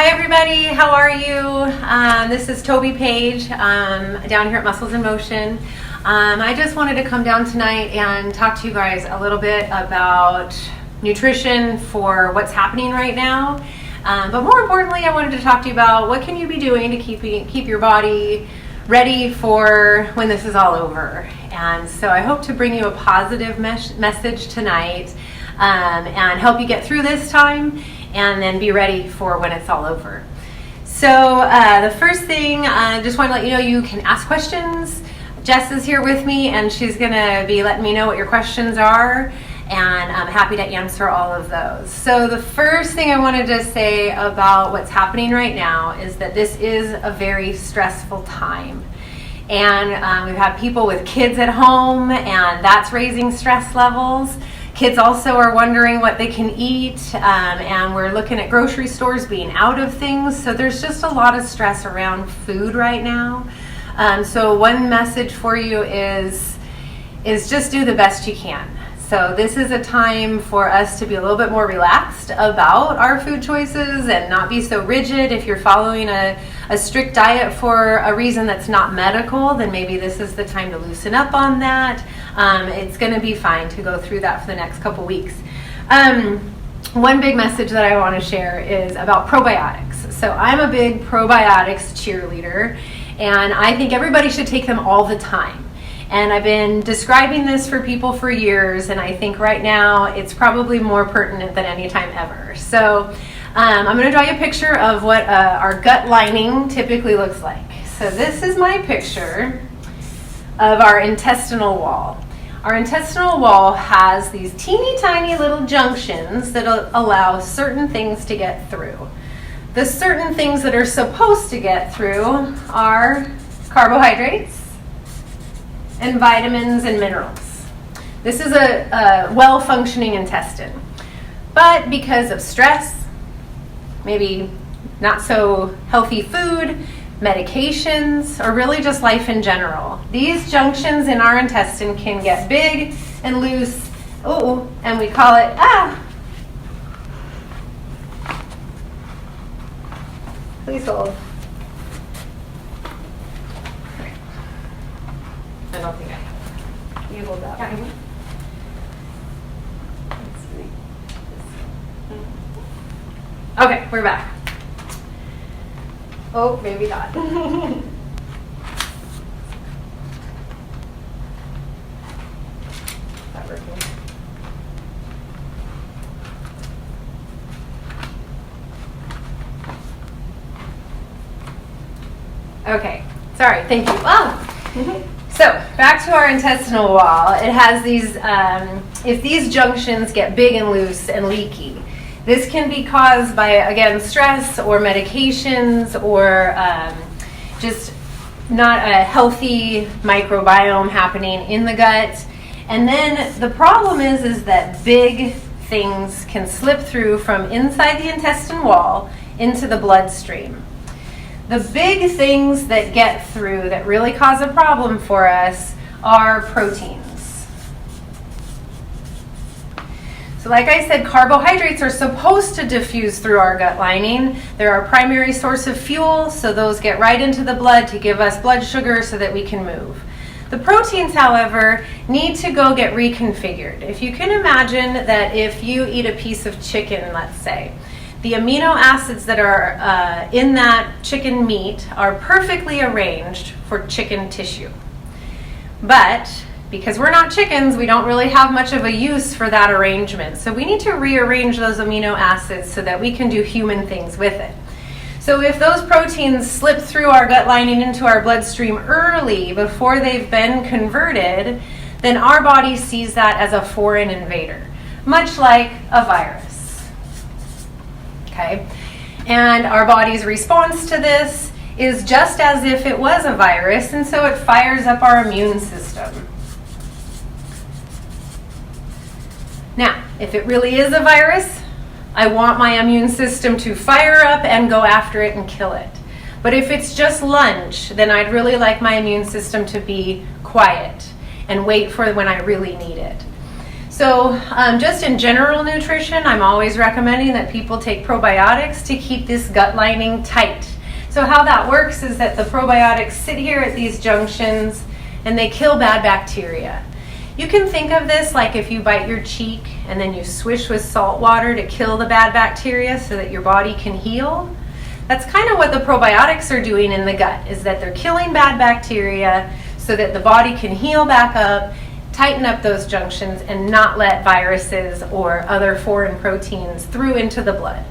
Hi everybody, how are you? This is Tobi Page down here at Muscles in Motion. I just wanted to come down tonight and talk to you guys a little bit about nutrition for what's happening right now. But more importantly, I wanted to talk to you about what can you be doing to keep your body ready for when this is all over. And so I hope to bring you a positive message tonight and help you get through this time and then be ready for when it's all over. So the first thing, I just want to let you know you can ask questions. Jess is here with me and she's going to be letting me know what your questions are, and I'm happy to answer all of those. So the first thing I wanted to say about what's happening right now is that this is a very stressful time. And we've had people with kids at home, and that's raising stress levels. Kids also are wondering what they can eat, and we're looking at grocery stores being out of things. So there's just a lot of stress around food right now. So one message for you is just do the best you can. So this is a time for us to be a little bit more relaxed about our food choices and not be so rigid. If you're following a strict diet for a reason that's not medical, then maybe this is the time to loosen up on that. It's going to be fine to go through that for the next couple weeks. One big message that I want to share is about probiotics. So I'm a big probiotics cheerleader, and I think everybody should take them all the time. And I've been describing this for people for years, and I think right now it's probably more pertinent than any time ever. So I'm going to draw you a picture of what our gut lining typically looks like. So this is my picture of our intestinal wall. Our intestinal wall has these teeny tiny little junctions that allow certain things to get through. The certain things that are supposed to get through are carbohydrates and vitamins and minerals. This is a well-functioning intestine. But because of stress, maybe not so healthy food, medications, or really just life in general, these junctions in our intestine can get big and loose, and we call it, please hold. I don't think I have. You hold that one. Okay, we're back. Oh, maybe not. That working? Okay, sorry, thank you. So back to our intestinal wall. It has these, if these junctions get big and loose and leaky, this can be caused by, again, stress or medications or just not a healthy microbiome happening in the gut. And then the problem is that big things can slip through from inside the intestine wall into the bloodstream. The big things that get through that really cause a problem for us are proteins. So like I said, carbohydrates are supposed to diffuse through our gut lining. They're our primary source of fuel, so those get right into the blood to give us blood sugar so that we can move. The proteins, however, need to go get reconfigured. If you can imagine that if you eat a piece of chicken, let's say, the amino acids that are in that chicken meat are perfectly arranged for chicken tissue. But because we're not chickens, we don't really have much of a use for that arrangement. So we need to rearrange those amino acids so that we can do human things with it. So if those proteins slip through our gut lining into our bloodstream early, before they've been converted, then our body sees that as a foreign invader, much like a virus. Okay? And our body's response to this is just as if it was a virus, and so it fires up our immune system. Now, if it really is a virus, I want my immune system to fire up and go after it and kill it. But if it's just lunch, then I'd really like my immune system to be quiet and wait for when I really need it. So So just in general nutrition, I'm always recommending that people take probiotics to keep this gut lining tight. So how that works is that the probiotics sit here at these junctions and they kill bad bacteria. You can think of this like if you bite your cheek and then you swish with salt water to kill the bad bacteria so that your body can heal. That's kind of what the probiotics are doing in the gut, is that they're killing bad bacteria so that the body can heal back up, tighten up those junctions, and not let viruses or other foreign proteins through into the blood.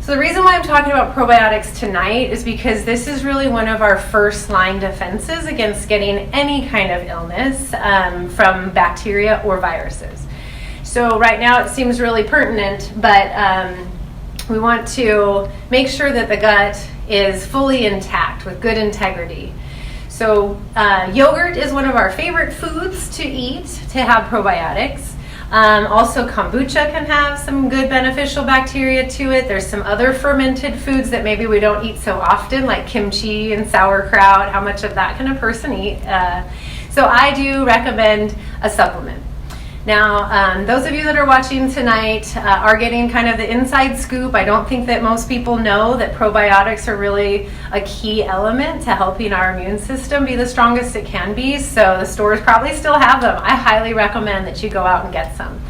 So the reason why I'm talking about probiotics tonight is because this is really one of our first line defenses against getting any kind of illness from bacteria or viruses. So right now it seems really pertinent, but we want to make sure that the gut is fully intact with good integrity. So yogurt is one of our favorite foods to eat to have probiotics. Also kombucha can have some good beneficial bacteria to it. There's some other fermented foods that maybe we don't eat so often, like kimchi and sauerkraut. How much of that can a person eat? So I do recommend a supplement. Now, those of you that are watching tonight are getting kind of the inside scoop. I don't think that most people know that probiotics are really a key element to helping our immune system be the strongest it can be. So the stores probably still have them. I highly recommend that you go out and get some.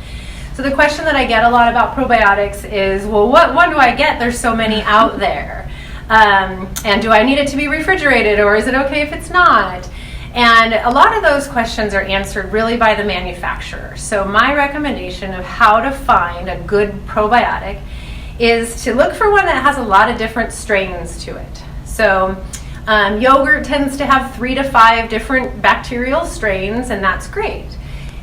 So the question that I get a lot about probiotics is, well, what one do I get? There's so many out there. And do I need it to be refrigerated, or is it okay if it's not? And a lot of those questions are answered really by the manufacturer. So my recommendation of how to find a good probiotic is to look for one that has a lot of different strains to it. So yogurt tends to have 3 to 5 different bacterial strains, and that's great.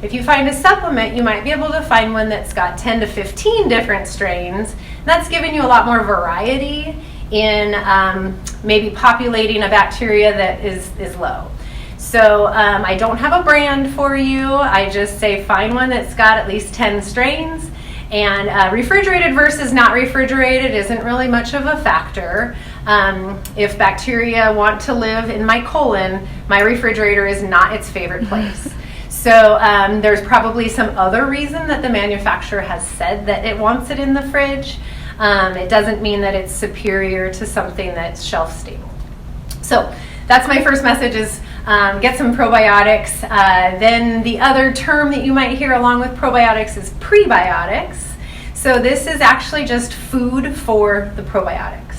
If you find a supplement, you might be able to find one that's got 10 to 15 different strains. That's giving you a lot more variety in maybe populating a bacteria that is low. So I don't have a brand for you. I just say find one that's got at least 10 strains. And refrigerated versus not refrigerated isn't really much of a factor. If bacteria want to live in my colon, my refrigerator is not its favorite place. So there's probably some other reason that the manufacturer has said that it wants it in the fridge. It doesn't mean that it's superior to something that's shelf stable. So that's my first message, is get some probiotics. Then the other term that you might hear along with probiotics is prebiotics. So this is actually just food for the probiotics.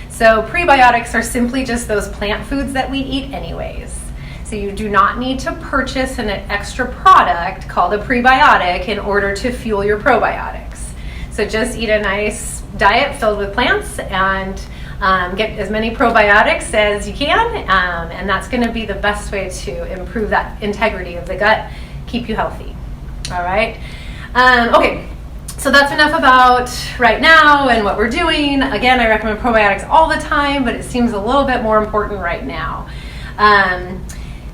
So prebiotics are simply just those plant foods that we eat anyways. So you do not need to purchase an extra product called a prebiotic in order to fuel your probiotics. So just eat a nice diet filled with plants and get as many probiotics as you can, and that's going to be the best way to improve that integrity of the gut, keep you healthy. All right. Okay, so that's enough about right now and what we're doing. Again, I recommend probiotics all the time, but it seems a little bit more important right now.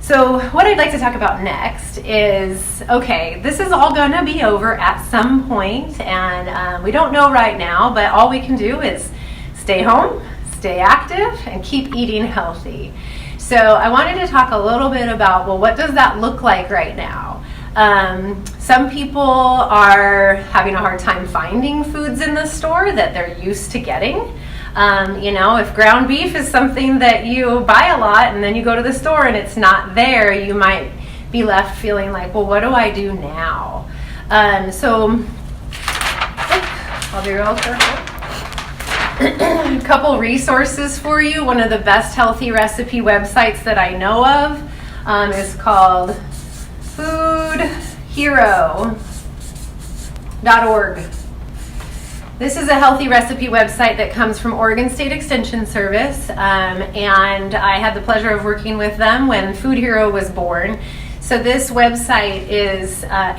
So what I'd like to talk about next is, okay, this is all going to be over at some point, and we don't know right now, but all we can do is stay home, stay active, and keep eating healthy. So I wanted to talk a little bit about, well, what does that look like right now? Some people are having a hard time finding foods in the store that they're used to getting. If ground beef is something that you buy a lot and then you go to the store and it's not there, you might be left feeling like, well, what do I do now? So I'll be real careful. A couple resources for you. One of the best healthy recipe websites that I know of is called foodhero.org. This is a healthy recipe website that comes from Oregon State Extension Service, and I had the pleasure of working with them when Food Hero was born. So this website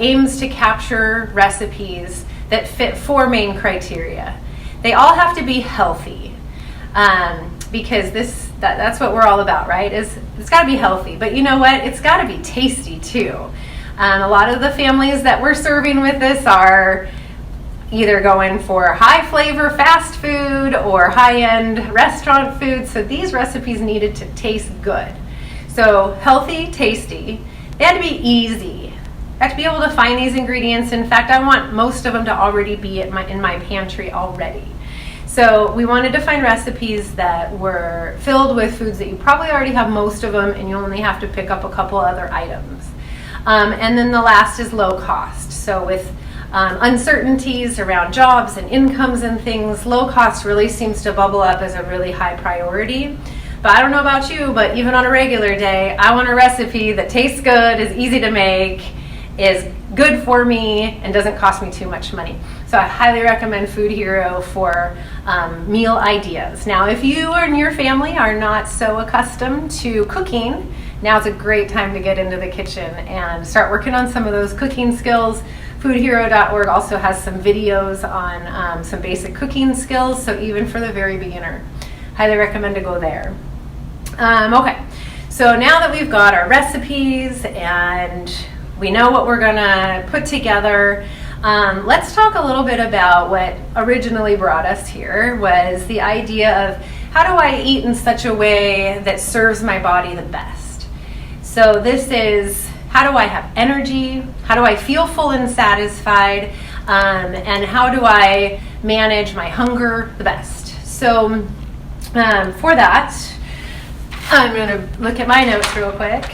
aims to capture recipes that fit 4 main criteria. They all have to be healthy, because that's what we're all about, right? It's got to be healthy, but you know what? It's got to be tasty too. A lot of the families that we're serving with this are either going for high flavor fast food or high-end restaurant food, so these recipes needed to taste good. So healthy, tasty. They had to be easy. have to be able to find these ingredients. In fact, I want most of them to already be in my pantry already. So we wanted to find recipes that were filled with foods that you probably already have most of them, and you only have to pick up a couple other items. And then the last is low cost. So with uncertainties around jobs and incomes and things, low cost really seems to bubble up as a really high priority. But I don't know about you, but even on a regular day, I want a recipe that tastes good, is easy to make, is good for me, and doesn't cost me too much money. So I highly recommend Food Hero for meal ideas. Now, if you and your family are not so accustomed to cooking, now's a great time to get into the kitchen and start working on some of those cooking skills. Foodhero.org also has some videos on some basic cooking skills, so even for the very beginner, highly recommend to go there. Okay, so now that we've got our recipes and we know what we're gonna put together, let's talk a little bit about what originally brought us here, was the idea of how do I eat in such a way that serves my body the best. So this is, how do I have energy? How do I feel full and satisfied? And how do I manage my hunger the best? So for that, I'm gonna look at my notes real quick.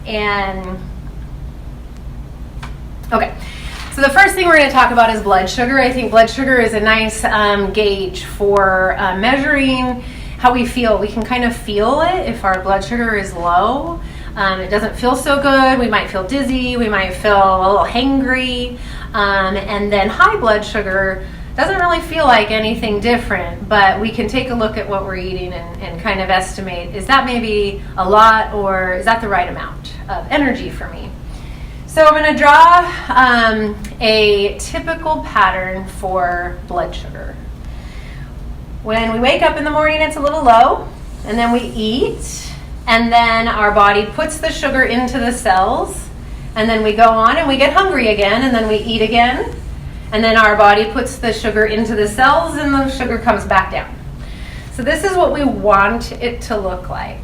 And okay, so the first thing we're going to talk about is blood sugar. I think blood sugar is a nice gauge for measuring how we feel. We can kind of feel it if our blood sugar is low. It doesn't feel so good. We might feel dizzy. We might feel a little hangry. And then high blood sugar doesn't really feel like anything different, but we can take a look at what we're eating and kind of estimate, is that maybe a lot, or is that the right amount of energy for me? So I'm going to draw a typical pattern for blood sugar. When we wake up in the morning, it's a little low, and then we eat, and then our body puts the sugar into the cells, and then we go on and we get hungry again, and then we eat again, and then our body puts the sugar into the cells and the sugar comes back down. So this is what we want it to look like.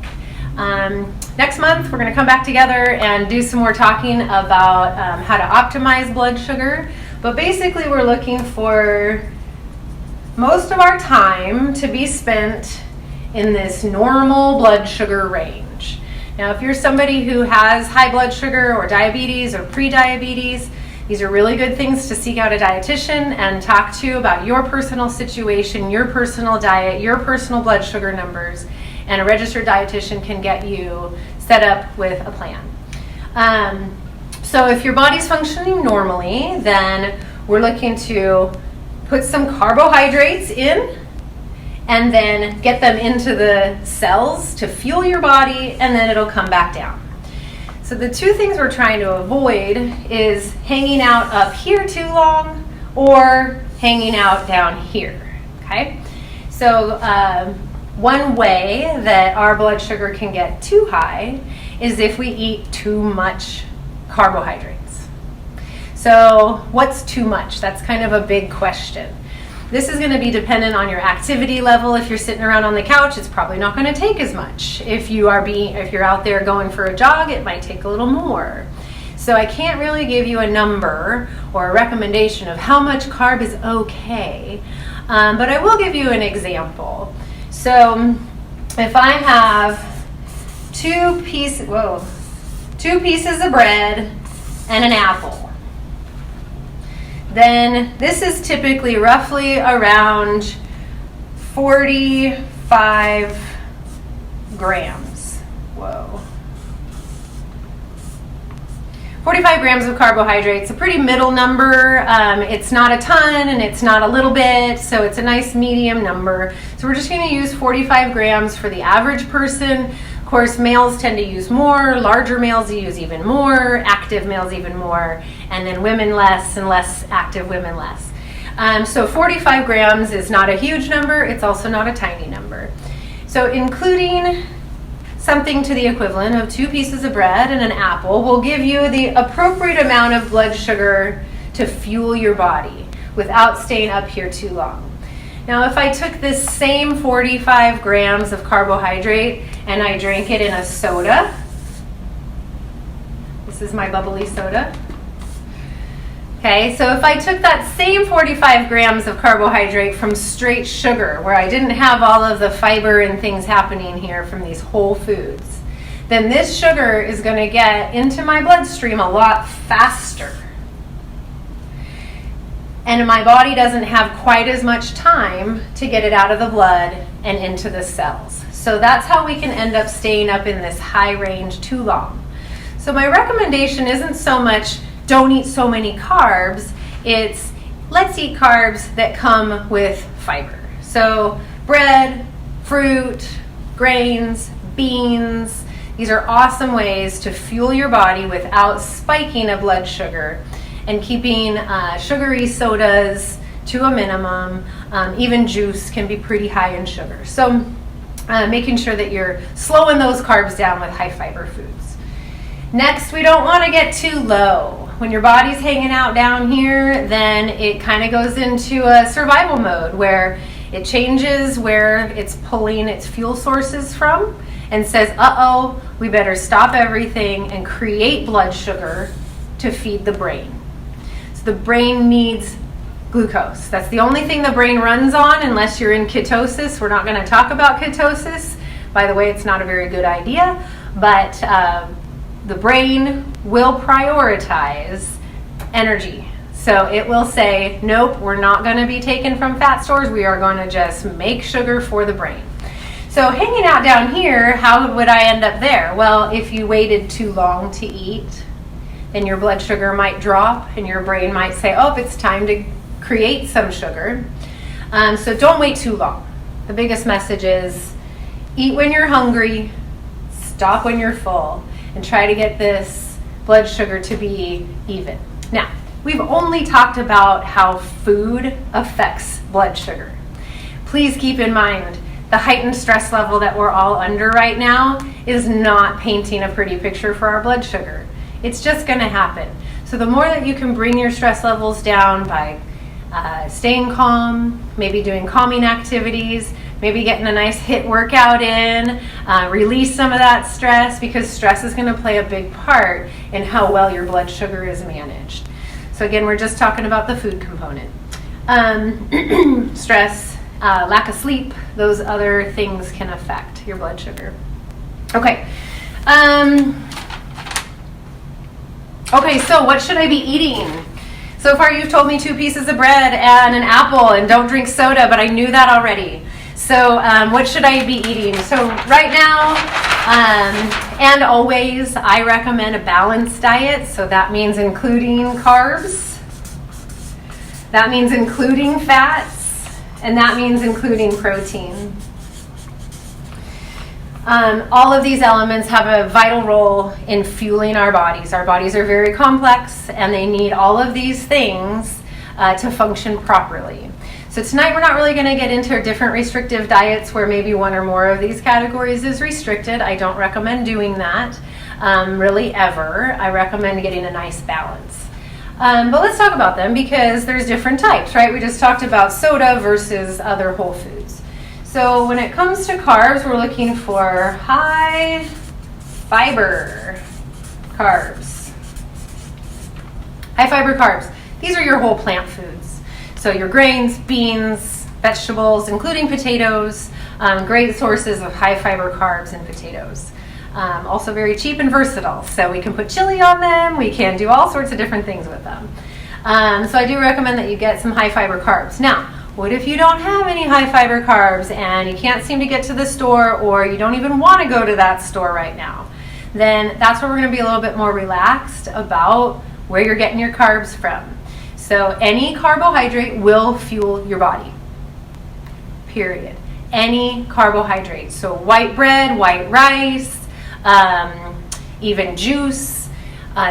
Next month, we're going to come back together and do some more talking about how to optimize blood sugar. But basically, we're looking for most of our time to be spent in this normal blood sugar range. Now, if you're somebody who has high blood sugar or diabetes or pre-diabetes, these are really good things to seek out a dietitian and talk to about your personal situation, your personal diet, your personal blood sugar numbers, and a registered dietitian can get you set up with a plan. So if your body's functioning normally, then we're looking to put some carbohydrates in and then get them into the cells to fuel your body, and then it'll come back down. So the two things we're trying to avoid is hanging out up here too long or hanging out down here, okay? So one way that our blood sugar can get too high is if we eat too much carbohydrates. So what's too much? That's kind of a big question. This is going to be dependent on your activity level. If you're sitting around on the couch, it's probably not going to take as much. If you're out there going for a jog, it might take a little more. So I can't really give you a number or a recommendation of how much carb is okay, but I will give you an example. So if I have two pieces of bread and an apple, then this is typically roughly around 45 grams. 45 grams of carbohydrates, a pretty middle number. It's not a ton and it's not a little bit, so it's a nice medium number. So we're just going to use 45 grams for the average person. Of course, males tend to use more, larger males use even more, active males even more, and then women less, and less active women less. So 45 grams is not a huge number, it's also not a tiny number. So including something to the equivalent of 2 pieces of bread and an apple will give you the appropriate amount of blood sugar to fuel your body without staying up here too long. Now, if I took this same 45 grams of carbohydrate and I drank it in a soda, this is my bubbly soda, Okay, so if I took that same 45 grams of carbohydrate from straight sugar, where I didn't have all of the fiber and things happening here from these whole foods, then this sugar is going to get into my bloodstream a lot faster. And my body doesn't have quite as much time to get it out of the blood and into the cells. So that's how we can end up staying up in this high range too long. So my recommendation isn't so much don't eat so many carbs, it's let's eat carbs that come with fiber. So bread, fruit, grains, beans, these are awesome ways to fuel your body without spiking a blood sugar and keeping sugary sodas to a minimum. Even juice can be pretty high in sugar. So making sure that you're slowing those carbs down with high fiber foods. Next, we don't want to get too low. When your body's hanging out down here, then it kind of goes into a survival mode where it changes where it's pulling its fuel sources from and says, uh-oh, we better stop everything and create blood sugar to feed the brain. So the brain needs glucose. That's the only thing the brain runs on unless you're in ketosis. We're not going to talk about ketosis. By the way, it's not a very good idea, but the brain will prioritize energy. So it will say, nope, we're not going to be taken from fat stores. We are going to just make sugar for the brain. So hanging out down here, how would I end up there? Well, if you waited too long to eat, then your blood sugar might drop and your brain might say, oh, it's time to create some sugar. So don't wait too long. The biggest message is eat when you're hungry, stop when you're full, and try to get this blood sugar to be even. Now, we've only talked about how food affects blood sugar. Please keep in mind, the heightened stress level that we're all under right now is not painting a pretty picture for our blood sugar. It's just going to happen. So the more that you can bring your stress levels down by staying calm, maybe doing calming activities, maybe getting a nice HIIT workout in, release some of that stress, because stress is going to play a big part in how well your blood sugar is managed. So again, we're just talking about the food component. Stress, lack of sleep, those other things can affect your blood sugar. Okay. Okay, so what should I be eating? So far you've told me 2 pieces of bread and an apple and don't drink soda, but I knew that already. So what should I be eating? So right now, and always, I recommend a balanced diet. So that means including carbs, that means including fats, and that means including protein. All of these elements have a vital role in fueling our bodies. Our bodies are very complex and they need all of these things to function properly. So tonight we're not really going to get into different restrictive diets where maybe one or more of these categories is restricted. I don't recommend doing that really ever. I recommend getting a nice balance. But let's talk about them because there's different types, right? We just talked about soda versus other whole foods. So when it comes to carbs, we're looking for high fiber carbs. High fiber carbs. These are your whole plant foods. So your grains, beans, vegetables, including potatoes, great sources of high fiber carbs in potatoes. Also very cheap and versatile. So we can put chili on them. We can do all sorts of different things with them. So I do recommend that you get some high fiber carbs. Now, what if you don't have any high fiber carbs and you can't seem to get to the store or you don't even want to go to that store right now? Then that's where we're going to be a little bit more relaxed about where you're getting your carbs from. So any carbohydrate will fuel your body, period. Any carbohydrate. So white bread, white rice, even juice.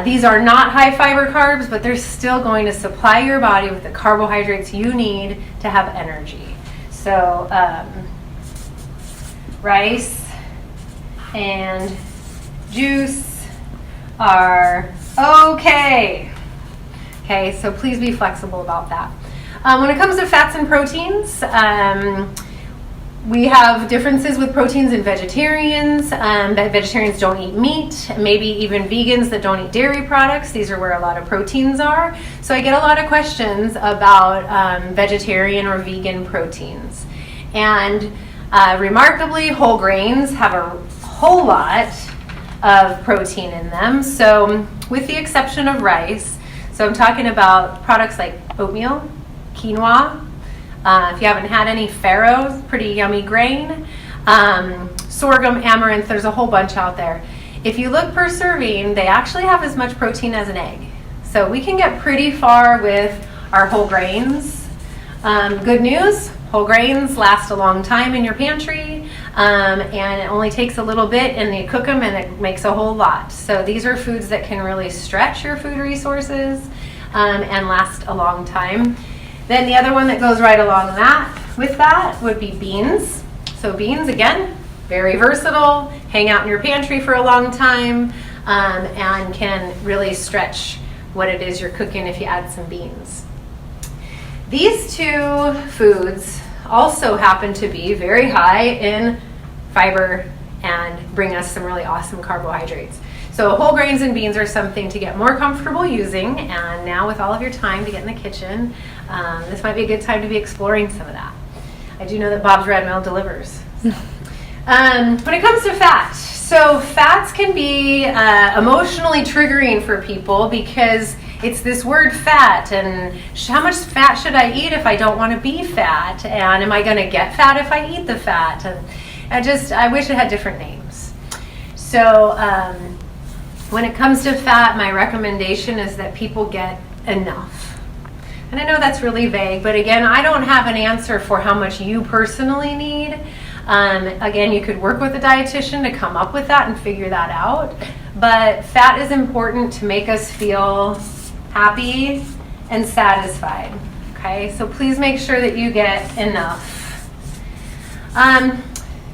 These are not high fiber carbs, but they're still going to supply your body with the carbohydrates you need to have energy. So rice and juice are okay. Okay, so please be flexible about that. When it comes to fats and proteins, We have differences with proteins in vegetarians, that vegetarians don't eat meat, maybe even vegans that don't eat dairy products. These are where a lot of proteins are. So I get a lot of questions about vegetarian or vegan proteins. And remarkably, whole grains have a whole lot of protein in them. So with the exception of rice, so I'm talking about products like oatmeal, quinoa. If you haven't had any, farro, pretty yummy grain. Sorghum, amaranth, there's a whole bunch out there. If you look per serving, they actually have as much protein as an egg. So we can get pretty far with our whole grains. Good news, whole grains last a long time in your pantry, and it only takes a little bit and you cook them and it makes a whole lot. So these are foods that can really stretch your food resources and last a long time. Then the other one that goes right along with that would be beans. So beans, again, very versatile, hang out in your pantry for a long time, and can really stretch what it is you're cooking if you add some beans. These two foods also happen to be very high in fiber and bring us some really awesome carbohydrates. So whole grains and beans are something to get more comfortable using, and now with all of your time to get in the kitchen, this might be a good time to be exploring some of that. I do know that Bob's Red Mill delivers. When it comes to fat, so fats can be emotionally triggering for people because it's this word fat, and how much fat should I eat if I don't want to be fat, and am I going to get fat if I eat the fat? And I wish it had different names. So when it comes to fat, my recommendation is that people get enough. And I know that's really vague, but again, I don't have an answer for how much you personally need. Again, you could work with a dietitian to come up with that and figure that out. But fat is important to make us feel happy and satisfied. Okay, so please make sure that you get enough.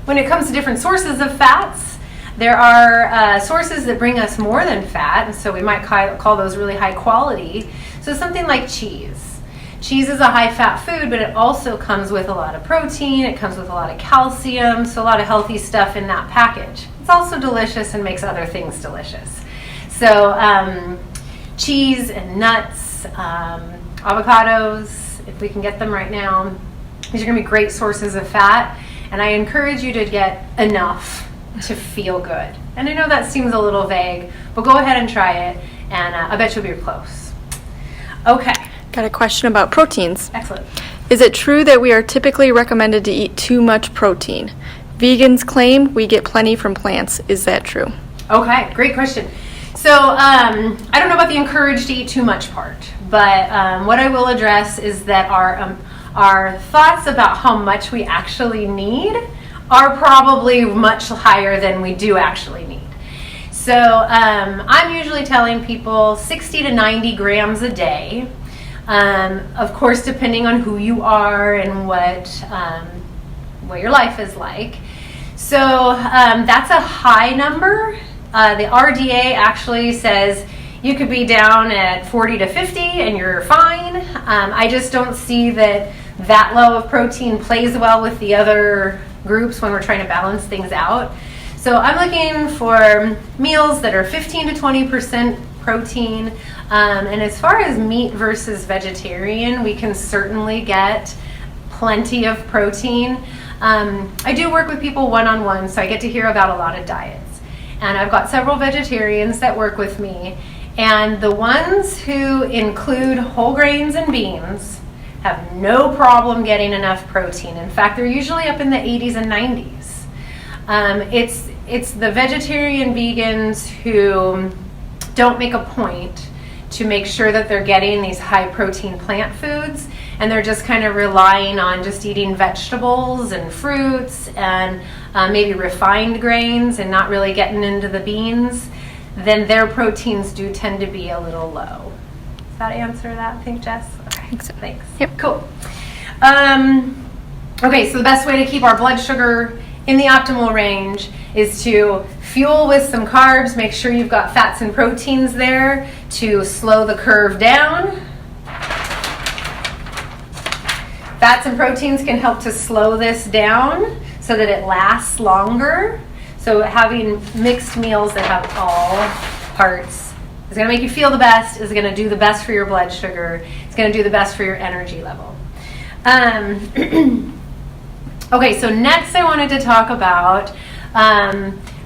When it comes to different sources of fats, there are sources that bring us more than fat, and so we might call those really high quality. So something like cheese. Cheese is a high fat food, but it also comes with a lot of protein, it comes with a lot of calcium, so a lot of healthy stuff in that package. It's also delicious and makes other things delicious. So cheese and nuts, avocados, if we can get them right now, these are going to be great sources of fat, and I encourage you to get enough to feel good. And I know that seems a little vague, but go ahead and try it, and I bet you'll be close. Okay. Got a question about proteins. Excellent. Is it true that we are typically recommended to eat too much protein? Vegans claim we get plenty from plants. Is that true? Okay, great question. So I don't know about the encouraged to eat too much part, but what I will address is that our thoughts about how much we actually need are probably much higher than we do actually need. So I'm usually telling people 60 to 90 grams a day. Of course, depending on who you are and what your life is like. So that's a high number. The RDA actually says you could be down at 40 to 50 and you're fine. I just don't see that low of protein plays well with the other groups when we're trying to balance things out. So I'm looking for meals that are 15 to 20% protein. And as far as meat versus vegetarian, we can certainly get plenty of protein. I do work with people one-on-one, so I get to hear about a lot of diets. And I've got several vegetarians that work with me. And the ones who include whole grains and beans have no problem getting enough protein. In fact, they're usually up in the 80s and 90s. It's the vegetarian vegans who don't make a point to make sure that they're getting these high protein plant foods, and they're just kind of relying on just eating vegetables and fruits and maybe refined grains and not really getting into the beans, then their proteins do tend to be a little low. Does that answer that, I think, Jess? Okay, I think so. Thanks. Yep. Cool. Okay, so the best way to keep our blood sugar in the optimal range is to fuel with some carbs. Make sure you've got fats and proteins there to slow the curve down. Fats and proteins can help to slow this down so that it lasts longer. So having mixed meals that have all parts is going to make you feel the best, is going to do the best for your blood sugar, it's going to do the best for your energy level. Okay, so next I wanted to talk about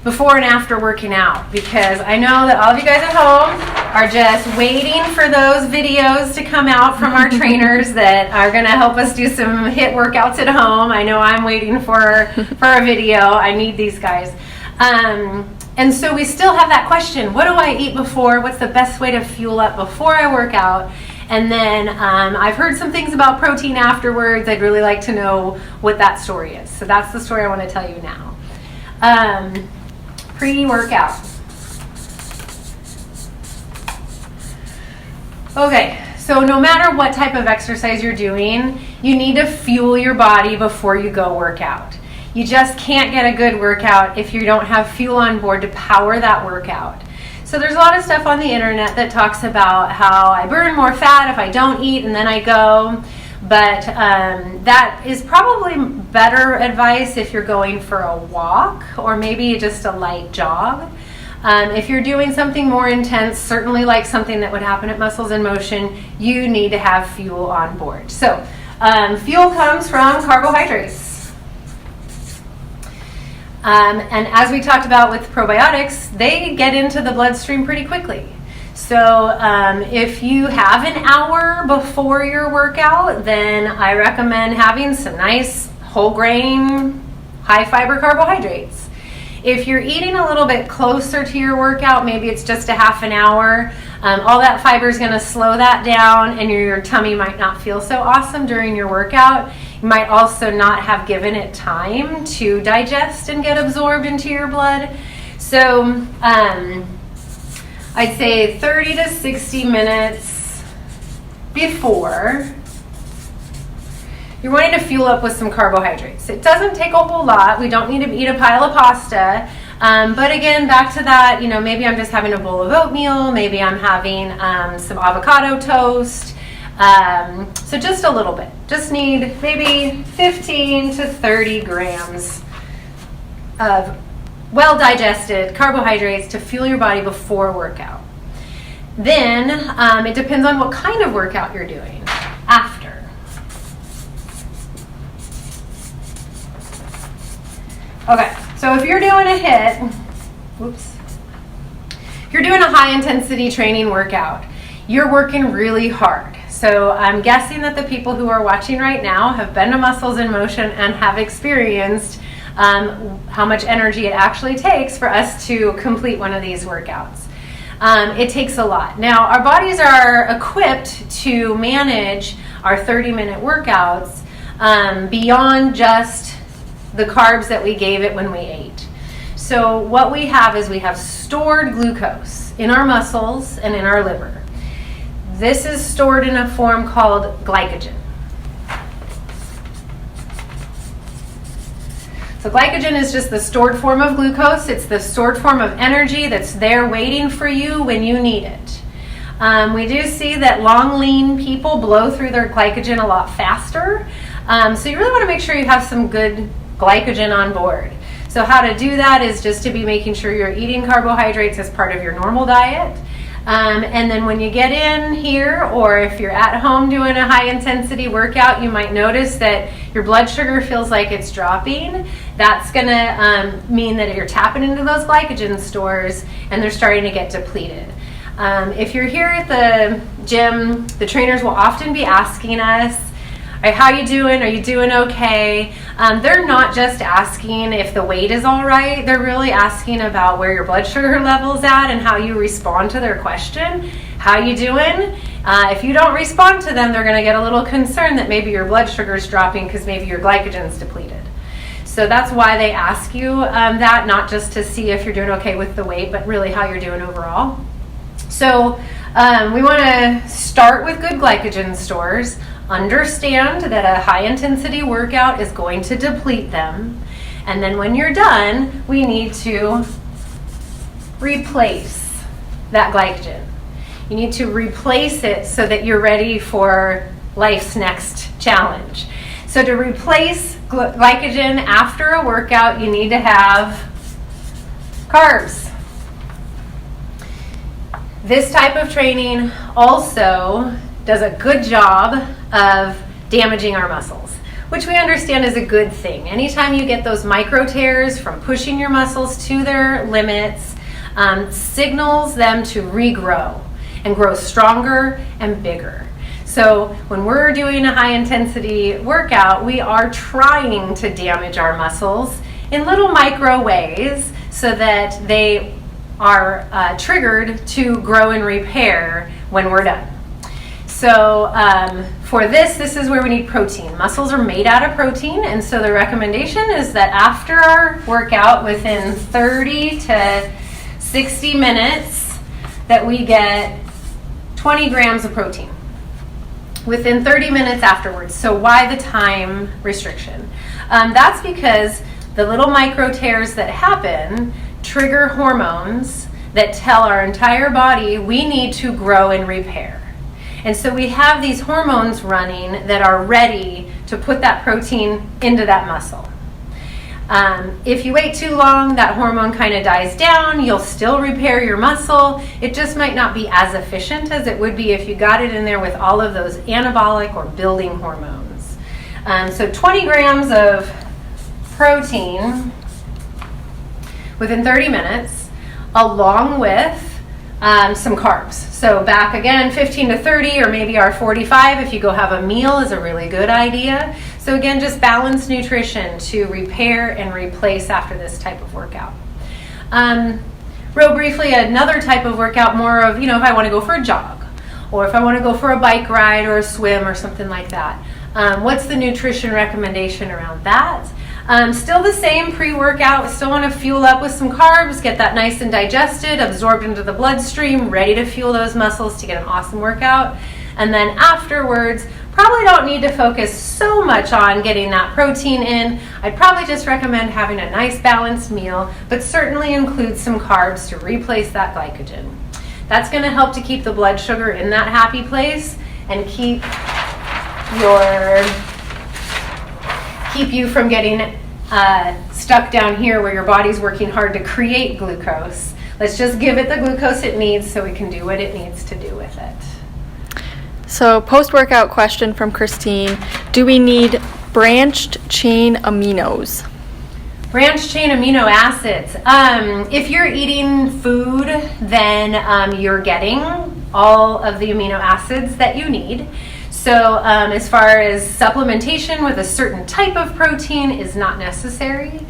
before and after working out, because I know that all of you guys at home are just waiting for those videos to come out from our trainers that are going to help us do some HIIT workouts at home. I know I'm waiting for a video. I need these guys. And so we still have that question, what do I eat before? What's the best way to fuel up before I work out? And then I've heard some things about protein afterwards. I'd really like to know what that story is. So that's the story I want to tell you now. Pre-workout. Okay, so no matter what type of exercise you're doing, you need to fuel your body before you go work out. You just can't get a good workout if you don't have fuel on board to power that workout. So there's a lot of stuff on the internet that talks about how I burn more fat if I don't eat and then I go. But that is probably better advice if you're going for a walk or maybe just a light jog. If you're doing something more intense, certainly like something that would happen at Muscles in Motion, you need to have fuel on board. So fuel comes from carbohydrates. And as we talked about with probiotics, they get into the bloodstream pretty quickly. So if you have an hour before your workout, then I recommend having some nice whole grain, high fiber carbohydrates. If you're eating a little bit closer to your workout, maybe it's just a half an hour, all that fiber is going to slow that down and your tummy might not feel so awesome during your workout. You might also not have given it time to digest and get absorbed into your blood. So I'd say 30 to 60 minutes before you're wanting to fuel up with some carbohydrates. It doesn't take a whole lot. We don't need to eat a pile of pasta. But again, back to that, maybe I'm just having a bowl of oatmeal. Maybe I'm having some avocado toast. So just a little bit. Just need maybe 15 to 30 grams of well-digested carbohydrates to fuel your body before workout. Then it depends on what kind of workout you're doing after. Okay, so if you're doing a HIIT, if you're doing a high-intensity training workout, you're working really hard. So I'm guessing that the people who are watching right now have been to Muscles in Motion and have experienced how much energy it actually takes for us to complete one of these workouts. It takes a lot. Now, our bodies are equipped to manage our 30-minute workouts beyond just the carbs that we gave it when we ate. So what we have is we have stored glucose in our muscles and in our liver. This is stored in a form called glycogen. So glycogen is just the stored form of glucose. It's the stored form of energy that's there waiting for you when you need it. We do see that long, lean people blow through their glycogen a lot faster. So you really want to make sure you have some good glycogen on board. So how to do that is just to be making sure you're eating carbohydrates as part of your normal diet. And then when you get in here, or if you're at home doing a high intensity workout, you might notice that your blood sugar feels like it's dropping. That's going to mean that you're tapping into those glycogen stores and they're starting to get depleted. If you're here at the gym, the trainers will often be asking us, how you doing? Are you doing okay? They're not just asking if the weight is all right. They're really asking about where your blood sugar level's at and how you respond to their question. How you doing? If you don't respond to them, they're going to get a little concerned that maybe your blood sugar is dropping because maybe your glycogen's depleted. So that's why they ask you that, not just to see if you're doing okay with the weight, but really how you're doing overall. So we want to start with good glycogen stores. Understand that a high intensity workout is going to deplete them. And then when you're done, we need to replace that glycogen. You need to replace it so that you're ready for life's next challenge. So to replace glycogen after a workout, you need to have carbs. This type of training also does a good job of damaging our muscles, which we understand is a good thing. Anytime you get those micro tears from pushing your muscles to their limits, signals them to regrow and grow stronger and bigger. So when we're doing a high intensity workout, we are trying to damage our muscles in little micro ways so that they are triggered to grow and repair when we're done. So for this is where we need protein. Muscles are made out of protein, and so the recommendation is that after our workout, within 30 to 60 minutes, that we get 20 grams of protein within 30 minutes afterwards. So why the time restriction? That's because the little micro tears that happen trigger hormones that tell our entire body we need to grow and repair. And so we have these hormones running that are ready to put that protein into that muscle. If you wait too long, that hormone kind of dies down. You'll still repair your muscle. It just might not be as efficient as it would be if you got it in there with all of those anabolic or building hormones. So 20 grams of protein within 30 minutes, along with some carbs. So back again, 15 to 30, or maybe our 45 if you go have a meal is a really good idea. So again, just balanced nutrition to repair and replace after this type of workout. Real briefly, another type of workout, more of, if I want to go for a jog, or if I want to go for a bike ride or a swim or something like that. What's the nutrition recommendation around that? Still the same pre-workout. Still want to fuel up with some carbs, get that nice and digested, absorbed into the bloodstream, ready to fuel those muscles to get an awesome workout. And then afterwards, probably don't need to focus so much on getting that protein in. I'd probably just recommend having a nice balanced meal, but certainly include some carbs to replace that glycogen. That's going to help to keep the blood sugar in that happy place and keep you from getting stuck down here where your body's working hard to create glucose. Let's just give it the glucose it needs so it can do what it needs to do with it. So post-workout question from Christine. Do we need branched chain aminos? Branched chain amino acids. If you're eating food, then you're getting all of the amino acids that you need. So as far as supplementation with a certain type of protein is not necessary.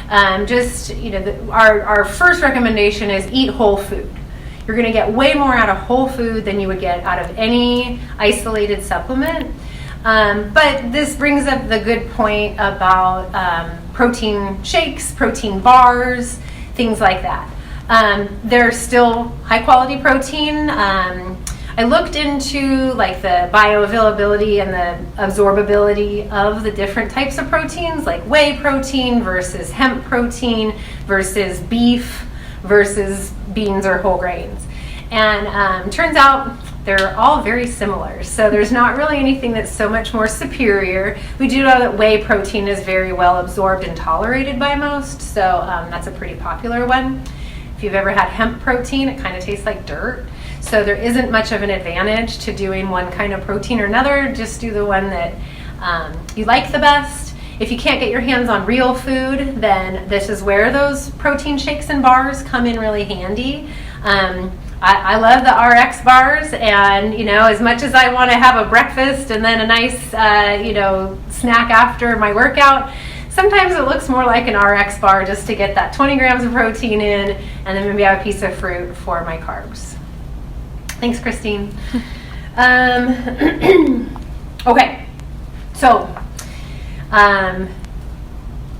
Our first recommendation is eat whole food. You're going to get way more out of whole food than you would get out of any isolated supplement. But this brings up the good point about protein shakes, protein bars, things like that. They're still high quality protein. I looked into like the bioavailability and the absorbability of the different types of proteins, like whey protein versus hemp protein versus beef versus beans or whole grains. And turns out they're all very similar. So there's not really anything that's so much more superior. We do know that whey protein is very well absorbed and tolerated by most. So that's a pretty popular one. If you've ever had hemp protein, it kind of tastes like dirt. So there isn't much of an advantage to doing one kind of protein or another. Just do the one that you like the best. If you can't get your hands on real food, then this is where those protein shakes and bars come in really handy. I love the RX bars, and as much as I want to have a breakfast and then a nice snack after my workout, sometimes it looks more like an RX bar just to get that 20 grams of protein in, and then maybe have a piece of fruit for my carbs. Thanks, Christine. Okay, so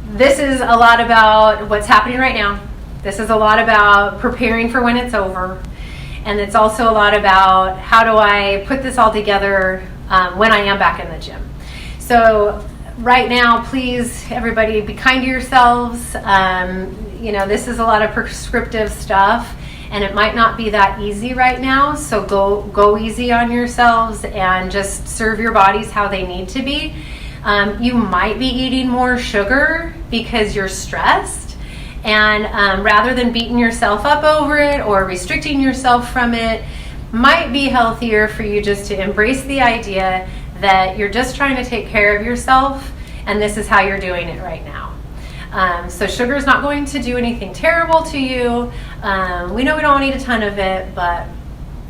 this is a lot about what's happening right now. This is a lot about preparing for when it's over. And it's also a lot about how do I put this all together when I am back in the gym. So right now, please, everybody, be kind to yourselves. This is a lot of prescriptive stuff, and it might not be that easy right now. So go easy on yourselves and just serve your bodies how they need to be. You might be eating more sugar because you're stressed, and rather than beating yourself up over it or restricting yourself from it, might be healthier for you just to embrace the idea that you're just trying to take care of yourself, and this is how you're doing it right now. So sugar is not going to do anything terrible to you. We know we don't need a ton of it, but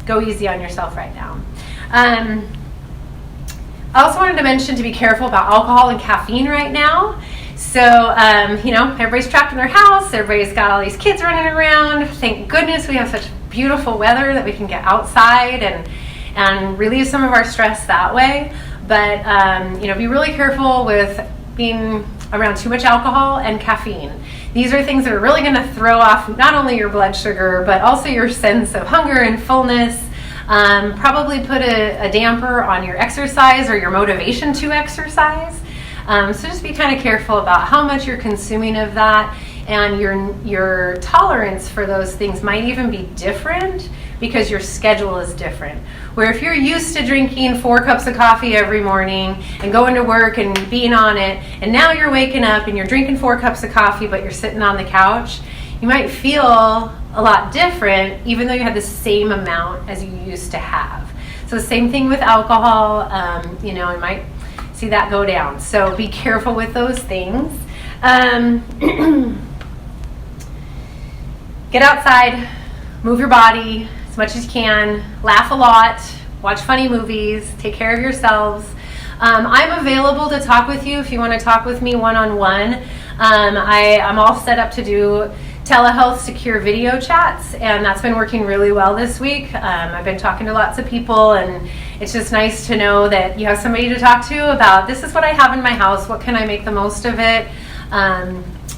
go easy on yourself right now. I also wanted to mention to be careful about alcohol and caffeine right now. So, everybody's trapped in their house. Everybody's got all these kids running around. Thank goodness we have such beautiful weather that we can get outside and relieve some of our stress that way. But, be really careful with being around too much alcohol and caffeine. These are things that are really going to throw off not only your blood sugar, but also your sense of hunger and fullness. Probably put a damper on your exercise or your motivation to exercise. So just be kind of careful about how much you're consuming of that, and your tolerance for those things might even be different because your schedule is different. Where if you're used to drinking 4 cups of coffee every morning and going to work and being on it, and now you're waking up and you're drinking 4 cups of coffee but you're sitting on the couch, you might feel a lot different even though you had the same amount as you used to have. So same thing with alcohol, you might see that go down. So be careful with those things. Get outside, move your body as much as you can, laugh a lot, watch funny movies, take care of yourselves. I'm available to talk with you if you want to talk with me one-on-one. I'm all set up to do telehealth secure video chats, and that's been working really well this week. I've been talking to lots of people, and it's just nice to know that you have somebody to talk to about, this is what I have in my house, what can I make the most of it.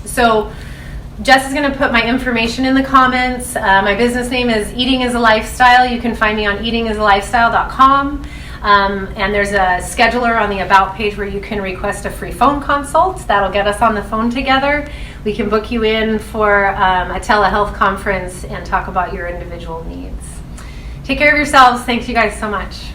So Jess is going to put my information in the comments. My business name is Eating is a Lifestyle. You can find me on eatingisalifestyle.com. And there's a scheduler on the About page where you can request a free phone consult. That'll get us on the phone together. We can book you in for a telehealth conference and talk about your individual needs. Take care of yourselves. Thanks you guys so much.